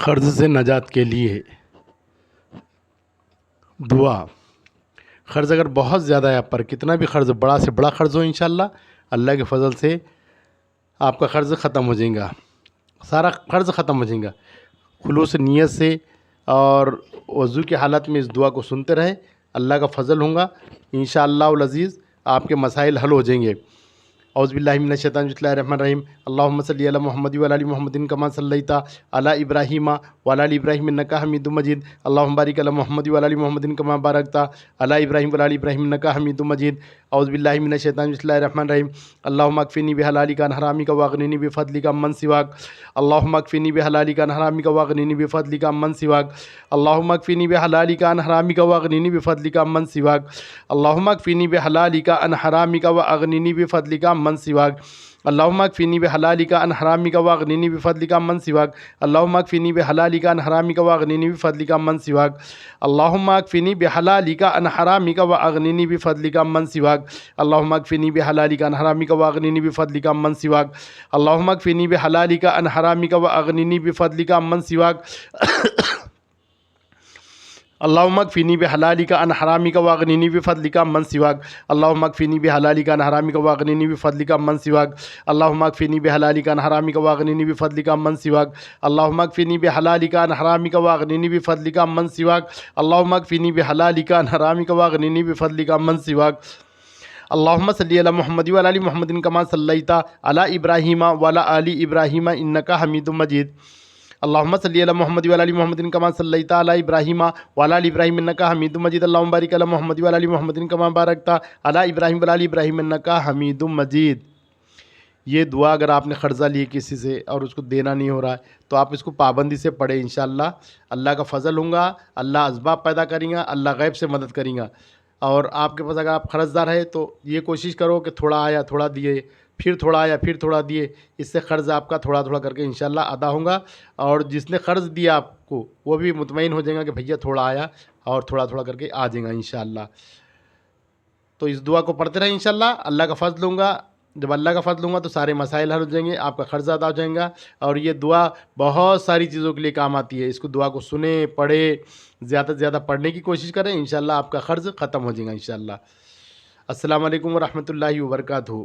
قرض سے نجات کے لیے دعا۔ قرض اگر بہت زیادہ ہے آپ پر، کتنا بھی قرض، بڑا سے بڑا قرض ہو، انشاءاللہ اللہ کے فضل سے آپ کا قرض ختم ہو جائے گا، سارا قرض ختم ہو جائے گا۔ خلوص نیت سے اور وضو کی حالت میں اس دعا کو سنتے رہے، اللہ کا فضل ہوگا انشاءاللہ العزیز، آپ کے مسائل حل ہو جائیں گے۔ اعوذ باللہ من الشیطان بسم اللہ الرحمن الرحیم، اللہم صلی علی محمد وعلی آل محمد کما صلیت علی ابراہیم وعلی آل ابراہیم انک حمید مجید، اللہم بارک علی محمد وعلی آل محمد کما بارکت علی ابراہیم وعلی آل ابراہیم انک حمید مجید۔ اعوذ باللہ من الشیطان بسم اللہ الرحمن الرحیم، اللہم اکفنی بحلالک عن حرامک واغننی بفضلک عمن سواک، اللہم اکفنی بحلالک عن حرامک واغننی بفضلک عمن سواک، اللہم اکفنی بحلالک عن حرامک واغننی بفضلک عمن سواک، اللہم اکفنی بحلالک عن حرامک واغننی بفضلک عمن سواک، اللہم اکفنی بحلالک عن حرامک واغننی بفضلک عمن سواک، اللہم اکفنی بحلالک عن حرامک واغننی بفضلک عمن سواک، اللہم اکفنی بحلالک عن حرامک واغننی بفضلک عمن سواک، اللہم اکفنی بحلالک عن حرامک واغننی بفضلک عمن سواک، اللہم اکفنی بحلالک عن حرامک واغننی بفضلک عمن سواک، اللہم اکفنی بحلالک عن حرامک واغننی بفضلک عمن سواک، اللہم اکفنی بحلالک عن حرامک واغننی بفضلک عمن سواک، اللہم اکفنی بحلالک عن حرامک واغننی بفضلک عمن سواک، اللہم اکفنی بحلالک عن حرامک واغننی بفضلک عمن سواک، اللہم اکفنی بحلالک عن حرامک واغننی بفضلک عمن سواک۔ اللہم صلی علی محمد وعلی آل محمد کما صلیت علی ابراہیم وعلی آل ابراہیم انک حمید مجید، اللہم صلی علی محمد وعلی آل محمد کما صلیت علی ابراہیم وعلی آل ابراہیم انک حمید مجید، اللہم بارک علی محمد وعلی آل محمد کما بارکت علی ابراہیم وعلی آل ابراہیم انک حمید مجید۔ یہ دعا اگر آپ نے قرضہ لی کسی سے اور اس کو دینا نہیں ہو رہا ہے تو آپ اس کو پابندی سے پڑھیں، انشاءاللہ اللہ کا فضل ہوگا، اللہ اسباب پیدا کریں گا، اللہ غیب سے مدد کریں گا۔ اور آپ کے پاس اگر آپ قرض دار ہے تو یہ کوشش کرو کہ تھوڑا آیا تھوڑا دیے، پھر تھوڑا آیا پھر تھوڑا دیے، اس سے قرض آپ کا تھوڑا تھوڑا کر کے انشاءاللہ ادا ہوگا، اور جس نے قرض دیا آپ کو وہ بھی مطمئن ہو جائے گا کہ بھیا تھوڑا آیا اور تھوڑا تھوڑا کر کے آ جائے گا انشاءاللہ۔ تو اس دعا کو پڑھتے رہیں انشاءاللہ، اللہ کا فضل ہوگا، جب اللہ کا فضل ہوگا تو سارے مسائل حل ہو جائیں گے، آپ کا قرض ادا ہو جائے گا۔ اور یہ دعا بہت ساری چیزوں کے لیے کام آتی ہے، اس کو دعا کو سنیں، پڑھیں، زیادہ سے زیادہ پڑھنے کی کوشش کریں، انشاءاللہ آپ کا قرض ختم ہو جائے گا انشاءاللہ۔ السلام علیکم ورحمۃ اللہ وبرکاتہ۔